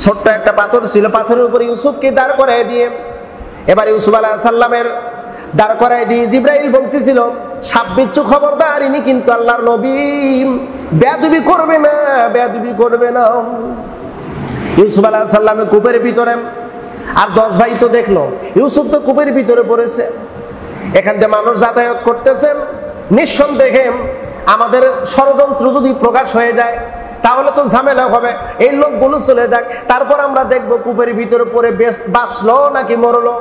ছোট্ট একটা পাথর ছিল, পাথরের উপর ইউসুফকে দাঁড় করায় দিয়ে, এবার ইউসুফ আলাইহিস সালামের দাঁড় করায় দিয়ে জিবরাইল বলতেছিল, সাপ বিচ্ছু খবরদার, ইনি কিন্তু আল্লাহর নবী, বেয়াদবি করবে না, বেয়াদবি করবে না। ইউসুফ আলাইহিস সালামের কূপের ভিতরে, আর 10 ভাই তো দেখলো ইউসুফ তো কূপের ভিতরে পড়েছে, এখান থেকে মানুষ যাতায়াত করতেছেন, নিঃসন্দেহে আমাদের ষড়যন্ত্র যদি প্রকাশ হয়ে যায় তাহলে তো ঝামেলা হবে, এই লোকগুলো চলে যাক, তারপর আমরা দেখবো কূপের ভিতরে পড়ে বাঁচলো নাকি মরলো।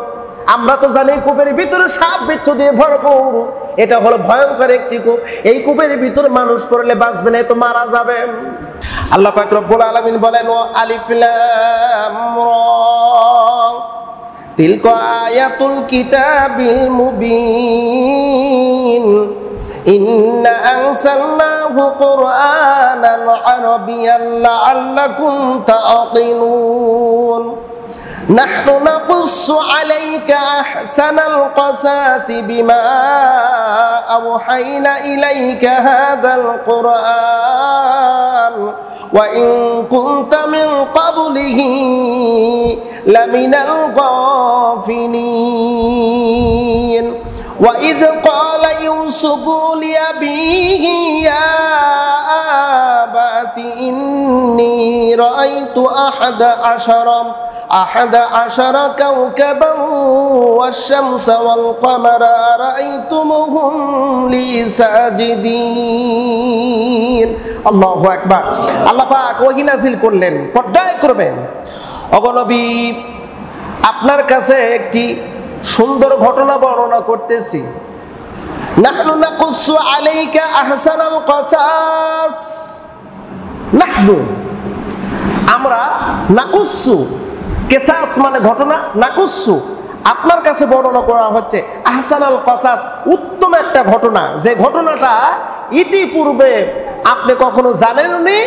আমরা তো জানি কূপের ভিতরে সাপ বিচ্ছু দিয়ে ভরপুর, এটা হলো ভয়ঙ্কর একটি কূপ, এই কূপের ভিতরে মানুষ পড়লে বাঁচবে না, তো মারা যাবে। আল্লাহ পাক রব্বুল আলামিন বলেন, ও আলিফ লাম রা তিলকা আয়াতুল কিতাবিল মুবিন ইন্না আনসালনাহু কুরআনান আরাবিয়ান লাআল্লাকুম তাআকিলুন নাহনু নাকুসসু আলাইকা আহসানাল কসাসি বিমা আওহাইনা ইলাইকা হাযাল কুরআন ওয়া ইন কুনতা মিন ক্বাবলিহি লামিনাল গাফিলিন ওয়া ইয ক্বালা ইউসুফু লিআবিহি ইয়া আবাতি ইন্নী রাআইতু আহাদা আশারা কাওকাবান ওয়াশ-শামসা ওয়াল কামারা রাআইতুমুহুম লি সাজিদিন। আল্লাহু আকবার। আল্লাহ পাক ওহী নাযিল করলেন, পর্দায় করবেন, ওগো নবী আপনার কাছে একটি সুন্দর ঘটনা বর্ণনা করতেছি। নাহনু নাকুসসু আলাইকা আহসানাল কসাস, নাহনু আমরা, নাকুসসু কেসাস মানে ঘটনা, নাকুসসু আপনার কাছে বর্ণনা করা হচ্ছে আহসানাল কসাস উত্তম একটা ঘটনা, যে ঘটনাটা ইতিপূর্বে আপনি কখনো জানেননি,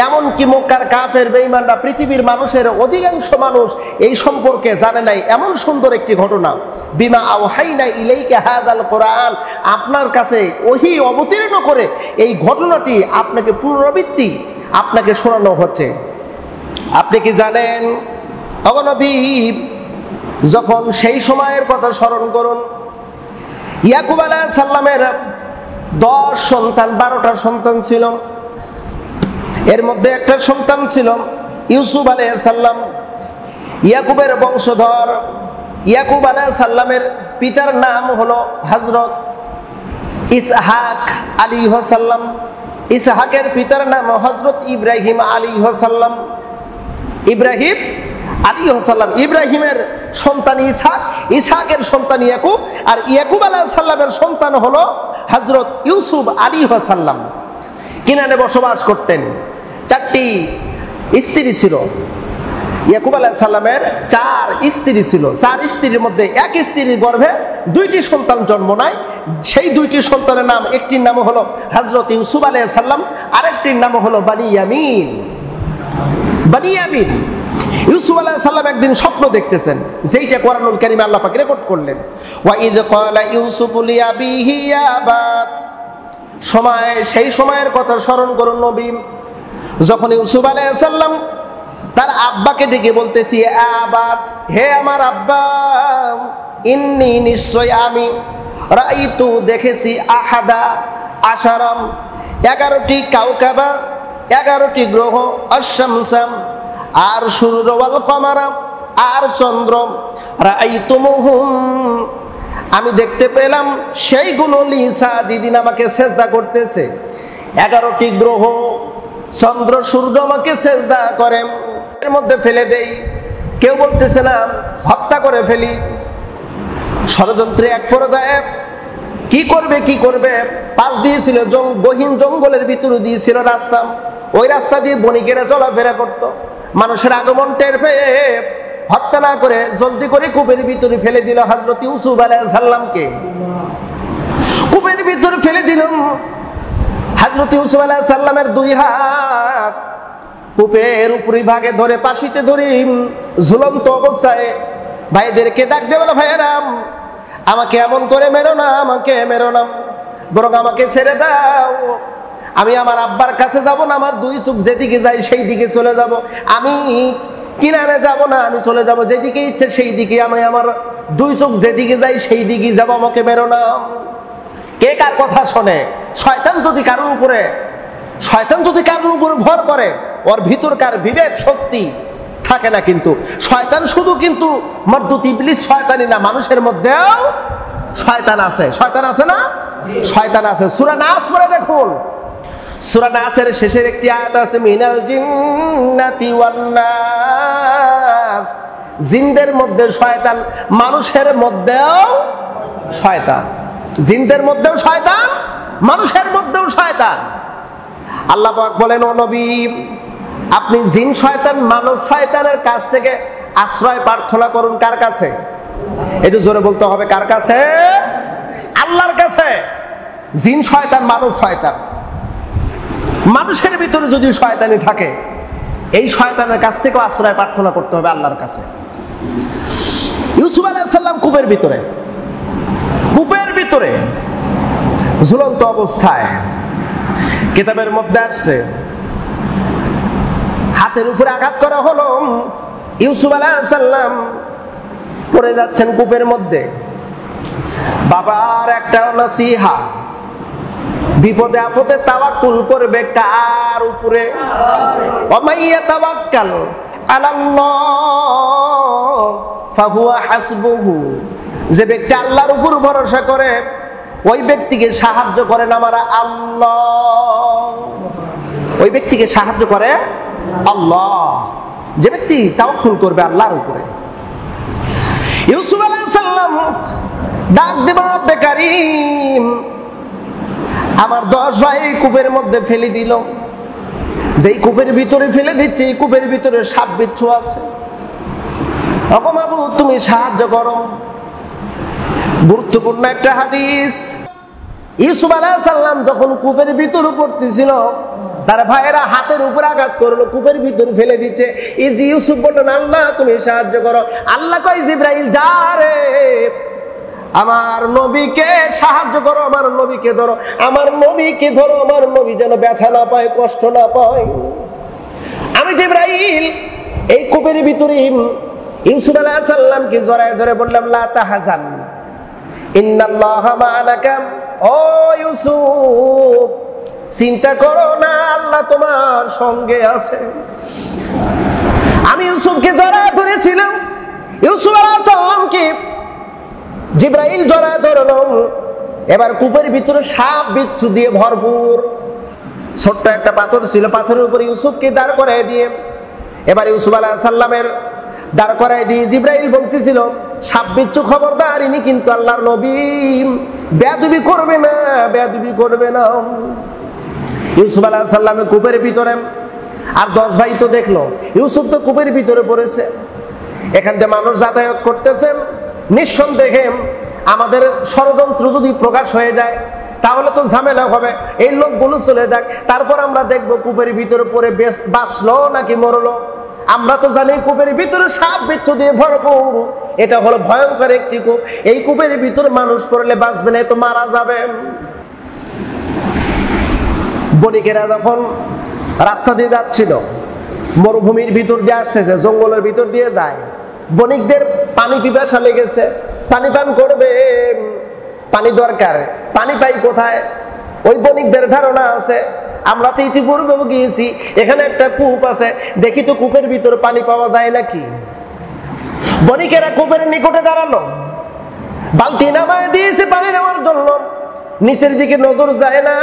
এমনকি মক্কার কাফের বেঈমানরা, পৃথিবীর মানুষের অধিকাংশ মানুষ এই সম্পর্কে জানে নাই, এমন সুন্দর একটি ঘটনা। বিমা আওহাইনা ইলাইকা হাযাল কোরআন, আপনার কাছে ওহী অবতীর্ণ করে এই ঘটনাটি আপনাকে পুনরাবৃত্তি আপনাকে শোনানো হচ্ছে। আপনি কি জানেন ওগো নবী, যখন সেই সময়ের কথা স্মরণ করুন, ইয়াকুব আলাইহিস সালামের 10 সন্তান, 12টা সন্তান ছিল, এর মধ্যে একটা সন্তান ছিল ইউসুফ আলাইহিস সালাম, ইয়াকুবের বংশধর। ইয়াকুব আলাইহিস সালামের পিতার নাম হলো হযরত ইসহাক আলাইহিস সালাম, ইসহাকের পিতার নাম হযরত ইব্রাহিম আলাইহিস সালাম। ইব্রাহিম আলাইহিস সালাম, ইব্রাহিমের সন্তান ইসহাক, ইসহাকের সন্তান ইয়াকুব, আর ইয়াকুব আলাইহিস সালামের সন্তান হলো হযরত ইউসুফ আলাইহিস সালাম। কিনানে বসবাস করতেন, 4টি স্ত্রী ছিল। ইয়াকুব আলাইহিস সালামের 4 স্ত্রী ছিল, 4 স্ত্রীর মধ্যে এক স্ত্রীর গর্ভে 2টি সন্তান জন্ম নেয়। সেই 2টি সন্তানের নাম, একটির নাম হলো হযরত ইউসুফ আলাইহিস সালাম, আরেকটির নাম হলো বানিয়ামিন। বানিয়ামিন, ইউসুফ আলাইহিস সালাম একদিন স্বপ্ন দেখতেছেন, যেইটা কোরআনুল কারীমে আল্লাহ পাক রেকর্ড করলেন। ওয়া ইয ক্বালা ইউসুফু লিআবিহি ইয়া আবাত, সেই সময়ের কথা স্মরণ করুন নবী, যখন ইউসুফ আলাইহিস সালাম তার আব্বাকে ডেকে বলতেছি, আবাত, হে আমার আব্বা, ইন্নী নিশ্চয় আমি, রাআইতু দেখেছি, আহাদা আশারাম 11টি কাওকাবা 11টি গ্রহ, আশ-শামসা আর সূর্য, ওয়াল কমারা আর চন্দ্র, রাআইতুমুহুম আমি দেখতে পেলাম সেইগুলো লিসাজিদিন আমাকে সেজদা করতেছে। 11টি গ্রহ, চন্দ্র, সূর্য আমাকে সেজদা করে, এর মধ্যে ফেলে দেই, কেউ বলতেছে না হত্যা করে ফেলি। ষড়যন্ত্রে এক পর্যায়ে কি করবে, পাশ দিয়েছিল গহীন জঙ্গলের ভিতরে দিয়েছিল রাস্তা, ওই রাস্তা দিয়ে বণিকেরা চলাফেরা করত। মানুষের আগমন টের পেয়ে হত্যা না করে জলদি করে কূপের ভিতরে ফেলে দিল হযরত ইউসুফ আলাইহিস সালামকে। কূপের ভিতরে ফেলে দিলাম হযরত ইউসুফ আলাইহিস সালামের 2 হাত কূপের উপরি ভাগে ধরে, পাশিতে ধরে ঝুলন্ত অবস্থায় ভাইদেরকে ডাক দিয়ে বলে, ভাইয়েরা আমাকে এমন করে মেরো না, আমাকে মেরো না, বরং আমাকে ছেড়ে দাও, আমি আমার আব্বার কাছে যাব না, আমার 2 চোখ যেদিকে যায় সেই দিকে চলে যাব, আমি কিনারে যাব না, আমি চলে যাব যেদিকে ইচ্ছে সেই দিকে, আমি আমার দুই চোখ যেদিকে যাই সেই দিকে যাব, আমাকে বেরো না। কে কার কথা শোনে? শয়তান যদি কারোর উপরে ভর করে, ওর ভিতরকার বিবেক শক্তি থাকে না। কিন্তু শয়তান শুধু কিন্তু মরদুত ইবলিস শয়তানি না, মানুষের মধ্যেও শয়তান আছে। শয়তান আছে না? শয়তান আছে। সূরা নাস পড়ে দেখুন, সূরা নাসের শেষের একটি আয়াত আছে, মিনাল জিন্নাতি ওয়ান নাস, জিনদের মধ্যে শয়তান, মানুষের মধ্যেও শয়তান। জিনদের মধ্যেও শয়তান, মানুষের মধ্যেও শয়তান। আল্লাহ পাক বলেন, ও নবী, আপনি জিন শয়তান মানব শয়তানের কাছ থেকে আশ্রয় প্রার্থনা করুন। কার কাছে? একটু জোরে বলতে হবে, কার কাছে? আল্লাহর কাছে। জিন শয়তান, মানব শয়তান। মানুষের ভিতরে যদি শয়তানি থাকে, এই শয়তানের কাছ থেকেও আশ্রয় প্রার্থনা করতে হবে আল্লাহর কাছে। ইউসুফ আলাইহিস সালাম কূপের ভিতরে ঝুলন্ত অবস্থায়, কিতাবের মধ্যে আসছে, হাতের উপরে আঘাত করা হলো, ইউসুফ আলাইহিস সালাম পড়ে যাচ্ছেন কূপের মধ্যে। বাবার একটা নসিহা, বিপদে আপদে তাওয়াক্কুল করবে কার উপরে? ওয়ামাইয়া তাওয়াক্কাল আলাল্লাহ ফাহুয়া হাসবুহু, যে ব্যক্তি আল্লাহর উপর ভরসা করে ওই ব্যক্তিকে সাহায্য করেন আমার আল্লাহ। ওই ব্যক্তিকে সাহায্য করে আল্লাহ, যে ব্যক্তি তাওয়াক্কুল করবে আল্লাহর উপরে। ইউসুফ আলাইহিস সালাম ডাক দিবেন, রব্বে কারীম, আমার 10 ভাই কূপের মধ্যে ফেলে দিল। যেই কূপের ভিতরে ফেলে দিচ্ছে, এই কূপের ভিতরে সাপ বিচ্ছু আছে। ওগো মাবুদ, তুমি সাহায্য করো। গুরুত্বপূর্ণ একটা হাদিস, ইউসুফ আলাইহিস সালাম যখন কূপের ভিতরে পড়তেছিল, তার ভাইয়েরা হাতের উপর আঘাত করলো, কূপের ভিতরে ফেলে দিচ্ছে। ইউসুফ বললেন, আল্লাহ তুমি সাহায্য করো। আল্লাহ কয়, জিবরাইল যা রে, আমার নবীকে সাহায্য করো, আমার নবীকে ধরো, আমার নবীকে ধরো, আমার নবী যেন ব্যথা না পায়, কষ্ট না পায়। আমি জিবরাইল এই কূপের ভিতরে ইউসুফ আলাইহিস সালামকে জড়ায় ধরে বললাম, লা তাহজান ইন্নাল্লাহা মা'ানাকা, ও ইউসুফ চিন্তা করো না, আল্লাহ তোমার সঙ্গে আছে। আমি ইউসুফকে জড়ায় ধরেছিলাম, ইউসুফ আলাইহিস সালামকে জিবরাইল জড়ায় ধরল। এবার কূপের ভিতরে সাপ বিচ্ছু দিয়ে ভরপুর। ছোট্ট একটা পাথর ছিল, পাথরের উপরে ইউসুফকে দাঁড় করায় দিয়ে, এবার ইউসুফ আলাইহিস সালামের দাঁড় করায় দিয়ে জিবরাইল বলতেছিল, সাপ বিচ্ছু খবরদার, ইনি কিন্তু আল্লাহর নবী, বেয়াদবি করবে না, বেয়াদবি করবে না। ইউসুফ আলাইহিস সালামের কূপের ভিতরে, আর 10 ভাই তো দেখলো ইউসুফ তো কূপের ভিতরে পড়েছে। এখান থেকে মানুষ যাতায়াত করতেছেন, নিঃসন্দেহে আমাদের ষড়যন্ত্র যদি প্রকাশ হয়ে যায় তাহলে তো ঝামেলা হবে, এই লোকগুলো চলে যাক, তারপর আমরা দেখবো কূপের ভিতরে পড়ে বাঁচলো নাকি মরলো। আমরা তো জানি কূপের ভিতরে সাপ বিচ্ছু দিয়ে ভরপুর, এটা হলো ভয়ঙ্কর একটি কূপ। এই কূপের ভিতরে মানুষ পড়লে বাঁচবে না, তো মারা যাবে। বণিকেরা যখন রাস্তা দিয়ে যাচ্ছিল, মরুভূমির ভিতর দিয়ে আসতেছে, জঙ্গলের ভিতর দিয়ে যায়, বণিকদের পানি পিপাসা লেগেছে, পানি পান করবে, পানি দরকার, পানি পাই কোথায়? ওই বণিকদের ধারণা আছে, আমরা তো ইতিপূর্বে গিয়েছি, এখানে একটা কূপ আছে, দেখি তো কূপের ভিতরে পানি পাওয়া যায় নাকি। বণিকেরা কূপের নিকটে দাঁড়ালো, বালতি নামায় দিয়েছে পানি নেওয়ার জন্য, নিচের দিকে নজর যায় না।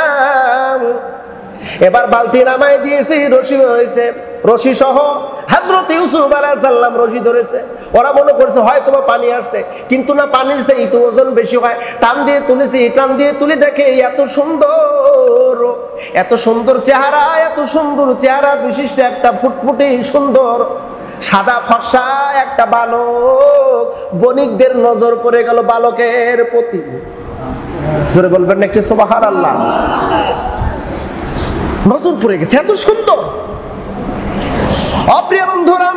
এবার বালতি নামায় দিয়েছে, রশি হয়েছে, রশি সহ হযরত ইউসুফ আলাইহিস সালাম রশি ধরেছে। ওরা মনে করছে হয়তো পানি আসছে, কিন্তু না, পানির চেয়ে তো ওজন বেশি হয়। টান দিয়ে তুলেছি, টান দিয়ে তুলে দেখে এত সুন্দর চেহারা, এত সুন্দর চেহারা বিশিষ্ট একটা ফুটফুটে সুন্দর সাদা ফর্সা একটা বালক। বণিকদের নজর পড়ে গেল বালকের প্রতি। জোরে বলবেন একটু সুবহানাল্লাহ। নজর পড়ে গেছে, এত সুন্দর। অপ্রিয় বন্ধুরা,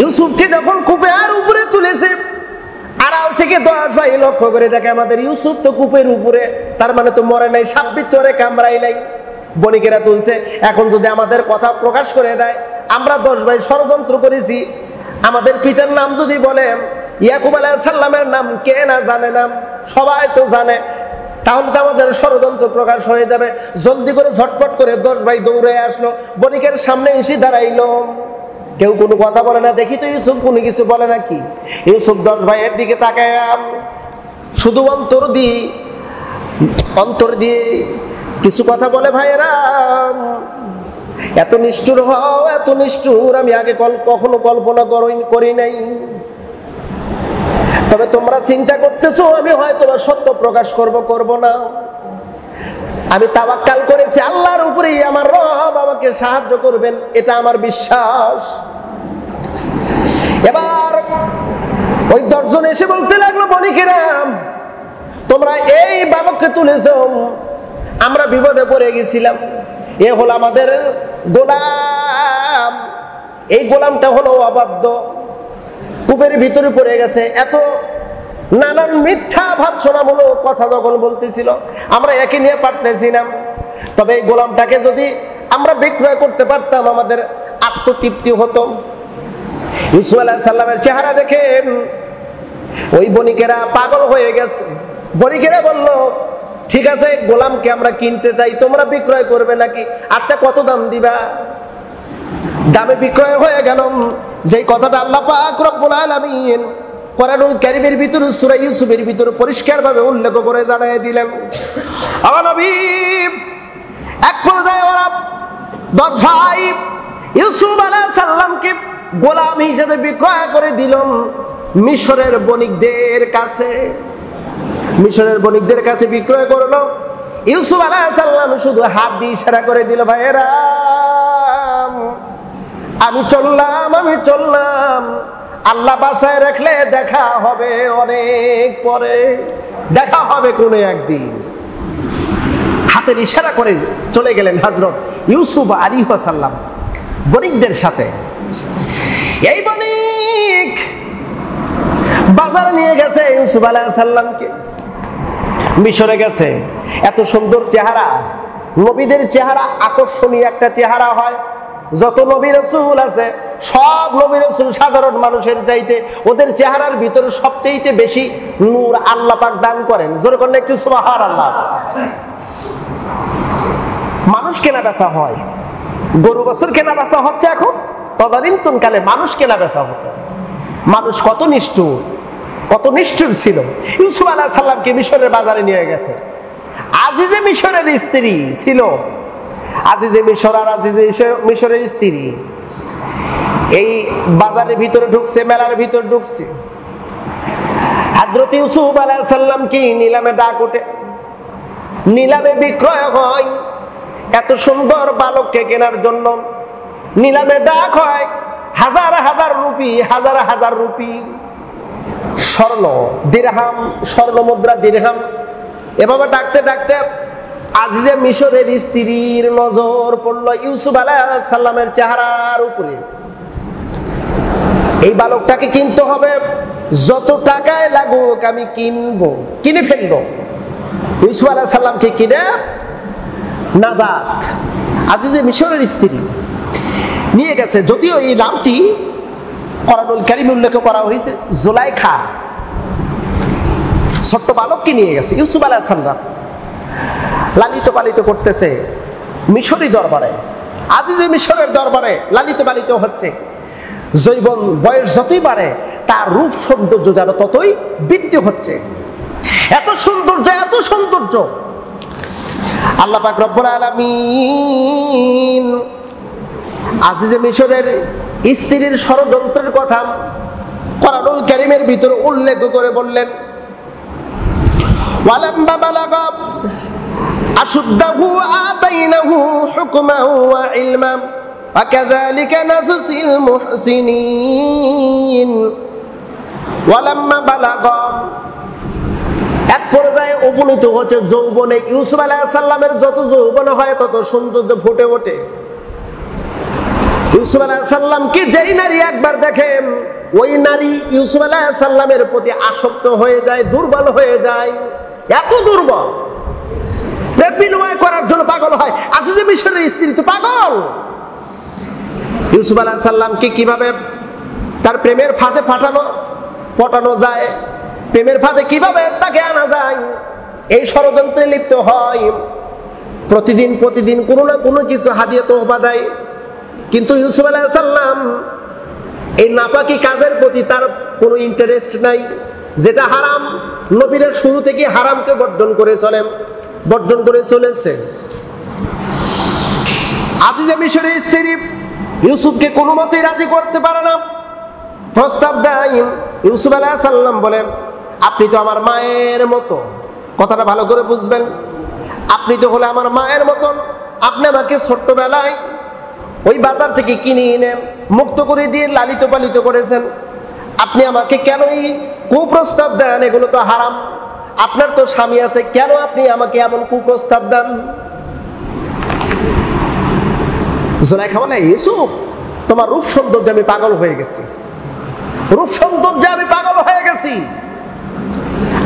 ইউসুফকে যখন কূপের উপরে তুলেছে, আড়াল থেকে 10 ভাই লক্ষ্য করে দেখে আমাদের ইউসুফ তো কূপের উপরে, তার মানে তো মরে নাই, সাপ বিচ্ছু কামড়াই নাই। বণিকেরা তুলছে, এখন যদি আমাদের কথা প্রকাশ করে দেয় আমরা 10 ভাই ষড়যন্ত্র করেছি। আমাদের পিতার নাম যদি বলে, ইয়াকুব আলাইহিস সালামের নাম কে না জানে না? সবাই তো জানে। তাহলে তো আমাদের ষড়যন্ত্র প্রকাশ হয়ে যাবে। জলদি করে ঝটপট করে 10 ভাই দৌড়ে আসলো, বণিকের সামনে এসে দাঁড়াইলো। কেউ কোনো কথা বলে না। দেখি তো ইউসুফ কোনো কিছু বলে নাকি। ইউসুফ 10 ভাইয়ের দিকে তাকায় শুধু অন্তর দিয়ে কিছু কথা বলে, ভাইয়েরা এত নিষ্ঠুর হও, এত নিষ্ঠুর আমি আগে কখনো কল্পনা করি নাই। তবে তোমরা চিন্তা করতেছো আমি হয়তো সত্য প্রকাশ করব না। আমি তাওয়াক্কাল করেছি আল্লাহর উপরেই, আমার রব আমাকে সাহায্য করবেন, এটা আমার বিশ্বাস। এবার ওই 10 জন এসে বলতে লাগলো, বণিকেরা তোমরা এই বালককে তুলেছো, আমরা বিপদে পড়ে গেছিলাম। এ হলো আমাদের গোলাম, এই গোলামটা হলো অবাধ্য, কূপের ভিতরে পড়ে গেছে। এত নানান মিথ্যা ভাবছনামূলক কথা যখন বলতেছিল, আমরা একে নিয়ে পারতেছি না। তবে এই গোলামটাকে যদি আমরা বিক্রয় করতে পারতাম আমাদের আত্মতৃপ্তি হতো। ইউসুফ আলাইহিস সালামের চেহারা দেখে ওই বণিকেরা পাগল হয়ে গেছে। বণিকেরা বলল, ঠিক আছে গোলামকে আমরা কিনতে চাই, তোমরা বিক্রয় করবে নাকি? আচ্ছা কত দাম দিবা? দামে বিক্রয় হয়ে গেল। যেই কথাটা আল্লাহ পাক রব্বুল আলামিন কোরআনুল কারীমের ভিতরে সূরা ইউসুফের ভিতরে পরিষ্কারভাবে উল্লেখ করে জানিয়ে দিলেন। আমার নবী এক পর্যায়ে ওরা 10 ভাই ইউসুফ আলাইহিস সালামকে গোলাম হিসেবে বিক্রয় করে দিল মিশরের বণিকদের কাছে। মিশরের বণিকদের কাছে বিক্রয় করলো। ইউসুফ আলাইহিস সালাম শুধু হাত দিয়ে ইশারা করে দিল, ভাইয়েরা আমি চললাম, আল্লাহ বাঁচায় রাখলে দেখা হবে অনেক পরে, দেখা হবে কোনো একদিন। হাতের ইশারা করে চলে গেলেন হযরত ইউসুফ আলাইহিস সালাম বণিকদের সাথে। এই বণিক বাজার নিয়ে গেছে ইউসুফ আলাইহিস সালামকে, মিশরে গেছে। এত সুন্দর চেহারা, নবীদের চেহারা আকর্ষণীয় একটা চেহারা হয়। যত নবী রাসূল আছে সব নবী রাসূল সাধারণ মানুষের চাইতে ওদের চেহারার ভিতরে সবচেয়ে বেশি নূর আল্লাহ পাক দান করেন। জোরে করলে একটু সুবহানাল্লাহ। মানুষ কেনা বেচা হয়, গরু বাছুর কেনা বেচা হচ্ছে এখন, তদানীন্তন কালে মানুষ কেনা বেচা হতো। মানুষ কত নিষ্ঠুর ছিল। ইউসুফ আলাইহিস সালামকে মিশরের বাজারে নিয়ে গেছে। আজিজে মিশরের স্ত্রী ছিল, আজিজে মিশর আর আজিজে মিশরের স্ত্রী এই বাজারের ভিতরে ঢুকছে, মেলার ভিতরে ঢুকছে। হযরত ইউসুফ আলাইহিস সালামকে নিলামে ডাক ওঠে, নিলামে বিক্রয় হয়। এত সুন্দর বালককে কেনার জন্য নিলামে ডাক হয়। হাজার হাজার রুপি স্বর্ণ দিরহাম, স্বর্ণ মুদ্রা দিরহাম। এভাবে ডাকতে ডাকতে আজিজে মিশরের স্ত্রীর নজর পড়ল ইউসুফ আলাইহিস সালামের চেহারার উপরে। এই বালকটাকে কিনতে হবে, যত টাকায় লাগুক আমি কিনে ফেলবো। ইউসুফ আলাইহিস সালামকে কিনে নাজাত আজিজে মিশরের স্ত্রী নিয়ে গেছে। যদিও এই নামটি কোরআনুল কারীমে উল্লেখ করা হয়েছে জুলাইখা। ছোট্ট বালককে নিয়ে গেছে ইউসুফ আলাইহিস সালাম, লালিত পালিত করতেছে মিশরি দরবারে, আজিজে মিশরের দরবারে লালিত পালিত হচ্ছে। যৌবন বয়স যতই বাড়ে তার রূপ সৌন্দর্য যেন ততই বৃদ্ধি হচ্ছে। এত সৌন্দর্য আল্লাহ পাক রব্বুল আলামিন আজিজে মিশরের স্ত্রীর ষড়যন্ত্রের কথা কোরআনুল কারীমের ভিতরে উল্লেখ করে বললেন, ওয়ালাম্মা বালাগা আশুদ্দাহু আতাইনাহু হুকমান ওয়া ইলমা ওয়া কাযালিকা নাজসিল মুহসিনিন। ওয়ালাম্মা বালাগা এক পর্যায়ে উপনীত হচ্ছে যৌবনে। ইউসুফ আলাইহিস সালামের যত যৌবন হয় তত সৌন্দর্য ফুটে ওঠে। ইউসুফ আলাইহিস সালামকে যেই নারী একবার দেখে ওই নারী ইউসুফ আলাইহিস সালামের প্রতি আসক্ত হয়ে যায়, দুর্বল হয়ে যায়। এত দুর্বল, প্রেম বিনিময় করার জন্য পাগল হয়। আজিজে মিশরের স্ত্রী তো পাগল। ইউসুফ আলাইহিস সালামকে কিভাবে তার প্রেমের ফাঁদে পটানো যায়, প্রেমের ফাঁদে কিভাবে তাকে আনা যায়, এই ষড়যন্ত্রে লিপ্ত হয়। প্রতিদিন কোনো না কোনো কিছু হাদিয়া তোহফা দেয়। কিন্তু ইউসুফ আলাইহিস সালাম এই নাপাকি কাজের প্রতি তার কোনো ইন্টারেস্ট নাই। যেটা হারাম, নবীরা শুরু থেকে হারামকে বর্জন করে চলেছে। আজিজে মিশরের স্ত্রী ইউসুফকে কোনো মতেই রাজি করতে পারে না। প্রস্তাব দেয়। ইউসুফ আলাইহিস সালাম বলেন, আপনি তো আমার মায়ের মতো। কথাটা ভালো করে বুঝবেন, আপনি তো হলে আমার মায়ের মতন। আপনি আমাকে ছোট্টবেলায় ওই বাজার থেকে কিনে এনে মুক্ত করে দিয়ে লালিত পালিত করেছেন। আপনি আমাকে কেন এই কুপ্রস্তাব দেন? এগুলো তো হারাম। আপনার তো স্বামী আছে, কেন আপনি আমাকে এমন কুপ্রস্তাব দেন? জুলাইখা বলে, ইউসুফ, তোমার রূপ সৌন্দর্যে আমি পাগল হয়ে গেছি,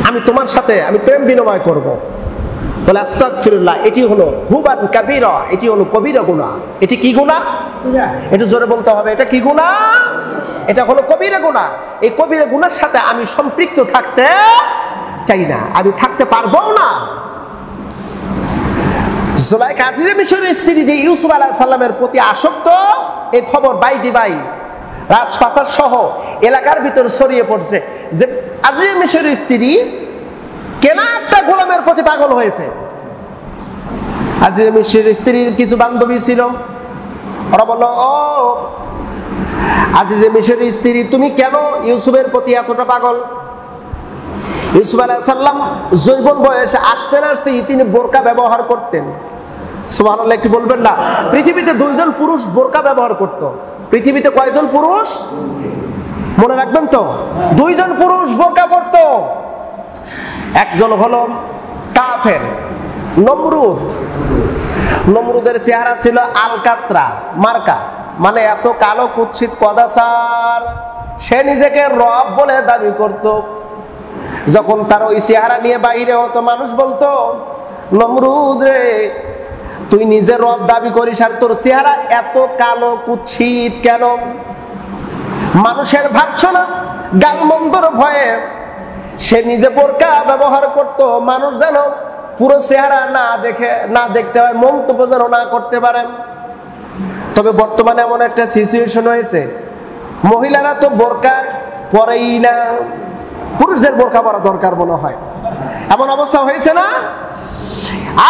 আমি তোমার সাথে প্রেম বিনিময় করব। বলে, আস্তাগফিরুল্লাহ, এটি হলো হুবান কাবীরা, এটি হলো কবিরা গুনাহ। এটি কি গুনাহ? একটু জোরে বলতে হবে, এটা কি গুনাহ? এটা হলো কবিরা গুনাহ। এই কবিরা গুনাহর সাথে আমি সম্পৃক্ত থাকতে চাই না, আমি থাকতে পারবো না। জুলাইখা আজিজে মিশরের স্ত্রী যে ইউসুফ আলাইহিস সালামের প্রতি আসক্ত, এই খবর বাইদি বাই রাজপ্রাসাদ সহ এলাকার ভিতর ছড়িয়ে পড়ছে যে আজিজে মিশরের স্ত্রী কেনা একটা গোলামের প্রতি পাগল হয়েছে। আজিজে মিশরের স্ত্রীর কিছু বান্ধবী ছিল, ওরা বলল, ও আজিজে মিশরের স্ত্রী, তুমি কেন ইউসুফের প্রতি এতটা পাগল? ইউসুফ আলাইহিস সালাম যৌবন বয়সে আসতে তিনি বোরকা ব্যবহার করতেন। সুবহানাল্লাহ, একটু বলবেন না? পৃথিবীতে 2 জন পুরুষ বোরকা ব্যবহার করত। পৃথিবীতে কয়জন পুরুষ? মনে রাখবেন তো, 2 জন পুরুষ বোরকা পরত। একজন হলো কাফের, নমরুদের চেহারা ছিল আলকাত্রা মার্কা, মানে এত কালো কুৎসিত কদাচার, সে নিজেকে রব বলে দাবি করত। যখন তার ওই চেহারা নিয়ে বাইরে হতো, মানুষ বলতো, নমরুদ রে, তুই নিজে রব দাবি করিস আর তোর চেহারা এত কালো কুৎসিত কেন? মানুষের ভাবছো না গালমন্দর ভয়ে সে নিজে বোরকা ব্যবহার করত, মানুষ যেন পুরো চেহারা না দেখতে হয়, মন্তব্য যেন না করতে পারে। তবে বর্তমানে এমন একটা সিচুয়েশন হয়েছে, মহিলারা তো বোরকা পরেই না, পুরুষদের বোরকা পরা দরকার মনে হয়, এমন অবস্থা হয়েছে না?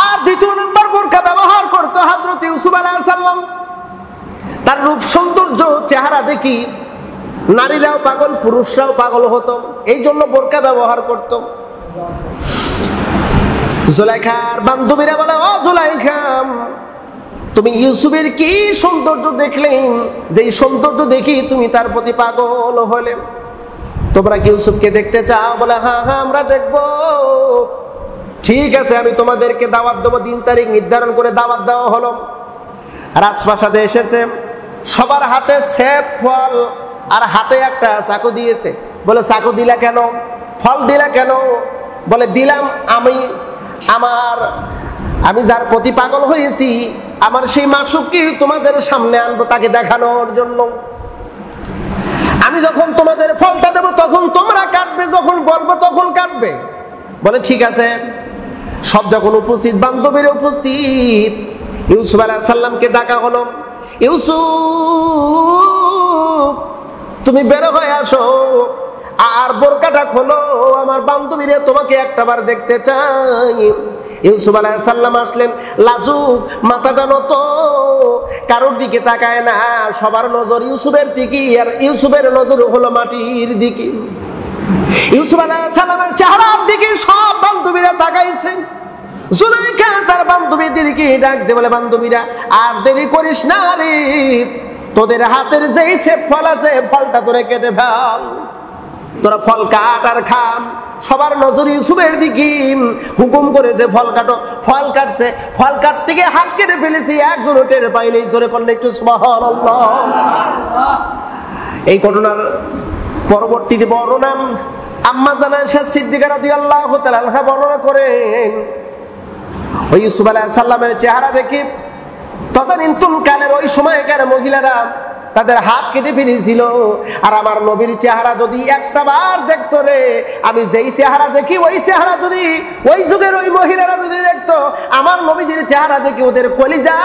আর 2 নম্বর বোরকা ব্যবহার করতো হযরত ইউসুফ আলাইহিস সালাম। তার রূপ সৌন্দর্য চেহারা দেখি নারীরাও পাগল, পুরুষরাও পাগল হতো, এই জন্য বোরকা ব্যবহার করত। জুলাইখার বান্ধবীরা বলে, ও জুলাইখা, তুমি ইউসুফের কি সৌন্দর্য দেখলেন, যে সৌন্দর্য দেখি তুমি তার প্রতি পাগল হলে? তোমরা কি ইউসুফকে দেখতে চাও? বলে, হ্যাঁ আমরা দেখবো। ঠিক আছে, আমি তোমাদেরকে দাওয়াত দেবো। 3 তারিখ নির্ধারণ করে দাওয়াত দেওয়া হলো। রাজপ্রাসাদে এসেছে, সবার হাতে সেব ফল আর হাতে একটা চাকু দিয়েছে। বলে, চাকু দিলা কেন? ফল দিলা কেন? বলে, দিলাম আমি যার প্রতি পাগল হয়েছি, আমার সেই মাসুককে তোমাদের সামনে আনবো, তাকে দেখানোর জন্য। আমি যখন তোমাদের ফলটা দেবো তখন তোমরা কাটবে, যখন বলবো তখন কাটবে। বলে, ঠিক আছে। সব যখন উপস্থিত, বান্ধবীর উপস্থিত, ইউসুফ আলাইহিস সালামকে ডাকা হলো। ইউসুফ, তুমি বের হয়ে আসো আর বোরকাটা খোলো, আমার বান্ধবীরে তোমাকে একটাবার দেখতে চাই। ইউসুফ আলাইহিস সালাম আসলেন, লাজুক, মাথাটা নত, কারোর দিকে তাকায় না, সবার নজর ইউসুফের দিকে, আর ইউসুফের নজর হলো মাটির দিকে। ইউসুফ আলাইহিস সালামের চেহারার দিকে সব বান্ধবীরা তাকাইছেন। জুলাইখা তার বান্ধবীদেরকে ডাক দিয়ে বলে, বান্ধবীরা, আর দেরি করিস না রে, তোদের হাতের যেই সেব ফল আছে, ফলটা তোরে কেটে ফেল, তোরা ফল কাট আর খাম। সবার নজর ইউসুফের দিকে, হুকুম করেছে ফল কাটো। ফল কাটছে, ফল কাটতে গিয়ে হাত কেটে ফেলেছি, একজনও টের পাইনি। জোরে করলে একটু সুবহানাল্লাহ। এই ঘটনার পরবর্তীতে বর্ণনা আম্মা জানা আয়েশা সিদ্দিকা রাদিয়াল্লাহু তাআলা আনহা বর্ণনা করেন, ওই ইউসুফ আলাইহিস সালামের চেহারা দেখে তদানীন্তন কালের ওই সময়কার মহিলারা তাদের হাত কেটে ফেলেছিল। আর আমার নবীর চেহারা যদি একটা বার দেখতো রে, আমি যেই চেহারা দেখি ওই চেহারা যদি ওই যুগের ওই মহিলারা যদি দেখতো, আমার নবীজির চেহারা দেখে ওদের কলিজা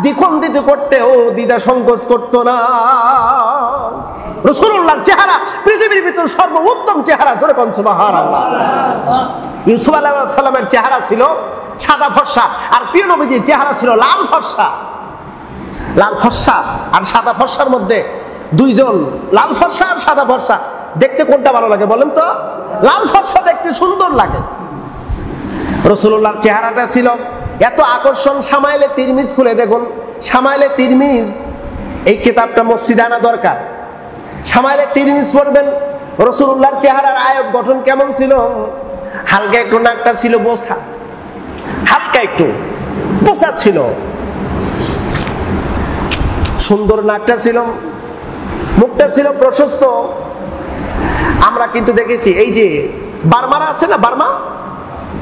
দ্বিখণ্ডিত করতেও দ্বিধা সংকোচ করতো না। রাসূলুল্লাহর চেহারা পৃথিবীর ভিতর সর্বোত্তম চেহারা, জোরে কোন সুবহানাল্লাহ। ইউসুফ আলাইহিস সালামের চেহারা ছিল সাদা ফর্সা, আর প্রিয় নবীজির চেহারা ছিল লাল ফর্সা। লাল ফর্সা আর সাদা ফর্সার মধ্যে দুইজন, লাল ফর্সা আর সাদা ফর্সা, দেখতে কোনটা ভালো লাগে বলেন তো? লাল ফর্সা দেখতে সুন্দর লাগে। রাসূলুল্লাহর চেহারাটা ছিল এত আকর্ষণ। শামাইলে তিরমিজ খুলে দেখুন, শামাইলে তিরমিজ এই কিতাবটা মসজিদে আনা দরকার। শামাইলে তিরমিজ পড়বেন, রাসূলুল্লাহর চেহারার আয়ব গঠন কেমন ছিল? হালকা একটু নাকটা ছিল বোসা, হালকা একটু বোসা ছিল, সুন্দর নাকটা ছিল, মুখটা ছিল প্রশস্ত। আমরা কিন্তু দেখেছি এই যে বার্মারা আছে না, বার্মা,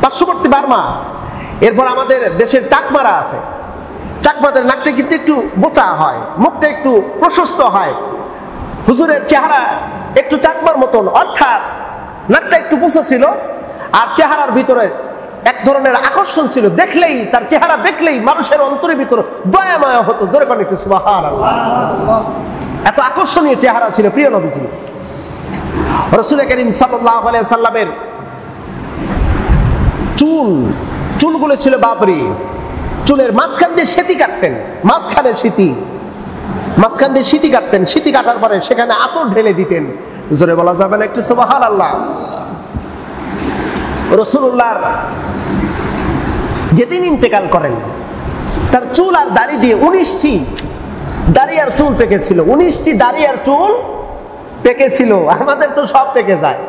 পার্শ্ববর্তী বার্মা, এরপর আমাদের দেশের চাকমারা আছে, চাকমাদের নাকটা কিন্তু একটু বোচা হয়, মুখটা একটু প্রশস্ত হয়। হুজুরের চেহারা একটু চাকমার মতন, অর্থাৎ নাকটা একটু বোচা ছিল, আর চেহারার ভিতরে এক ধরনের আকর্ষণ ছিল। দেখলেই, তার চেহারা দেখলেই মানুষের অন্তরের ভিতরে দয়া মায়া হতো। জোরে কোন একটু সুবহানাল্লাহ। এত আকর্ষণীয় চেহারা ছিল প্রিয় নবীজি। রাসূল করিম সাল্লাল্লাহু আলাইহি সাল্লামের চুলগুলো ছিল বাবরি, চুলের মাঝখান দিয়ে সেতি কাটতেন, মাঝখানে সেতি কাটতেন। সেতি কাটার পরে সেখানে আতর ঢেলে দিতেন। জোরে বলা যাবে না একটু সুবহানাল্লাহ। রাসূলুল্লাহর যেদিন ইন্তেকাল করেন, তার চুল আর দাড়ি দিয়ে 19টি দাড়ি আর চুল পেকেছিল। 19টি দাড়ি আর চুল পেকেছিল। আমাদের তো সব পেকে যায়।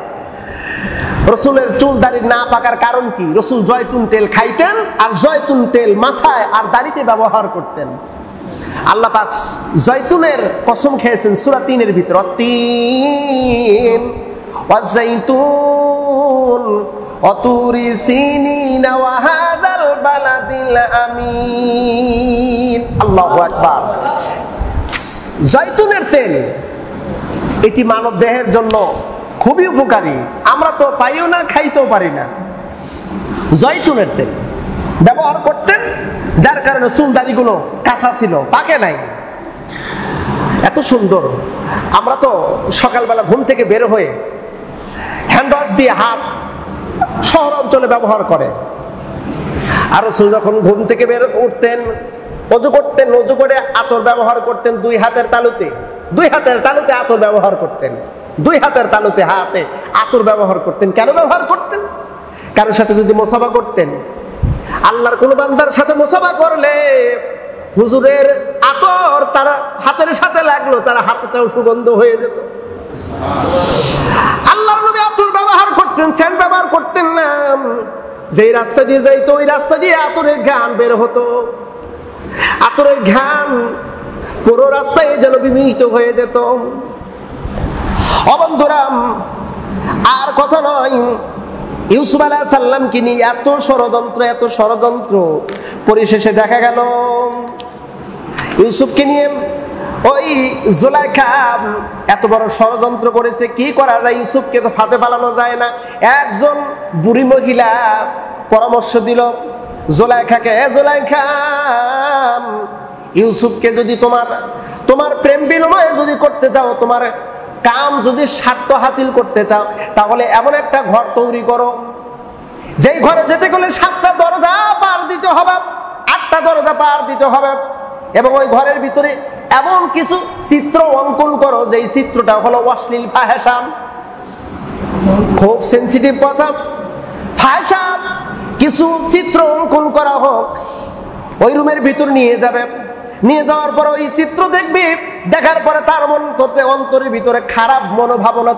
রসুলের চুল দাড়ি না পাকার কারণ কি? রসুল জয়তুন তেল খাইতেন, আর জয়তুন তেল মাথায় আর দাড়িতে ব্যবহার করতেন। আল্লাহ পাক জয়তুনের কসম খেয়েছেন সূরা 3-এর ভিতর, অতীন ওয়াজাইতুন অতুরি সিনিনা ওয়া হাদাল বালাদিল আমিন। আল্লাহু আকবার। জয়তুনের তেল এটি মানব দেহের জন্য খুবই উপকারী। আমরা তো পাইও না, খাইতেও পারি না। জয়তুনের তেল ব্যবহার করতেন, যার কারণে চুল দাড়িগুলো কাঁচা ছিল, পাকে নাই। এত সুন্দর। আমরা তো সকালবেলা ঘুম থেকে বের হয়ে হ্যান্ড ওয়াশ দিয়ে হাত শহর অঞ্চলে ব্যবহার করে। আর রাসূল যখন ঘুম থেকে বের উঠতেন, ওযু করতেন, ওযু করে আতর ব্যবহার করতেন। দুই হাতের তালুতে আতর ব্যবহার করতেন। দুই হাতের তালুতে হাতে আতর ব্যবহার করতেন। কেন ব্যবহার করতেন? কারোর সাথে যদি মুসাফা করতেন, আল্লাহর কোন বান্দার সাথে মুসাফা করলে হুজুরের আতর তার হাতের সাথে লাগলো, তার হাতটাও সুগন্ধ হয়ে যেত। আল্লাহর নবী আতর ব্যবহার করতেন, সেন্ট ব্যবহার করতেন না। যেই রাস্তা দিয়ে যাইতো ওই রাস্তা দিয়ে আতরের ঘ্রাণ বের হতো। আতরের ঘ্রাণ পুরো রাস্তায় যেন বিমিহিত হয়ে যেত। বন্ধুরা, আর কথা নয়, ইউসুফ আলাইহিস সালামকে নিয়ে এত ষড়যন্ত্র, পরিশেষে দেখা গেল ইউসুফকে নিয়ে ওই জুলাইখা এত বড় ষড়যন্ত্র করেছে। কি করা যায়? ইউসুফকে তো ফাঁদে পালানো যায় না। একজন বুড়ি মহিলা পরামর্শ দিল জুলাইখাকে, জুলাইখা, ইউসুফকে যদি তোমার প্রেম বিনিময় যদি করতে চাও, তোমার কাম যদি স্বার্থ হাসিল করতে চাও, তাহলে এমন একটা ঘর তৈরি করো, যেই ঘরে যেতে গেলে 7টা দরজা পার দিতে হবে, 8টা দরজা পার দিতে হবে, এবং ওই ঘরের ভিতরে এমন কিছু চিত্র অঙ্কন করো, যেই চিত্রটা হলো অশ্লীল ফাহেসা। খুব সেনসিটিভ কথা। ফাহেসা কিছু চিত্র অঙ্কন করা হোক, ওই রুমের ভিতর নিয়ে যাবে। নিয়ে যাওয়ার পর ওই চিত্র দেখবি, দেখার পরে তার অন্তরের ভিতরে খারাপ মনোভাবনা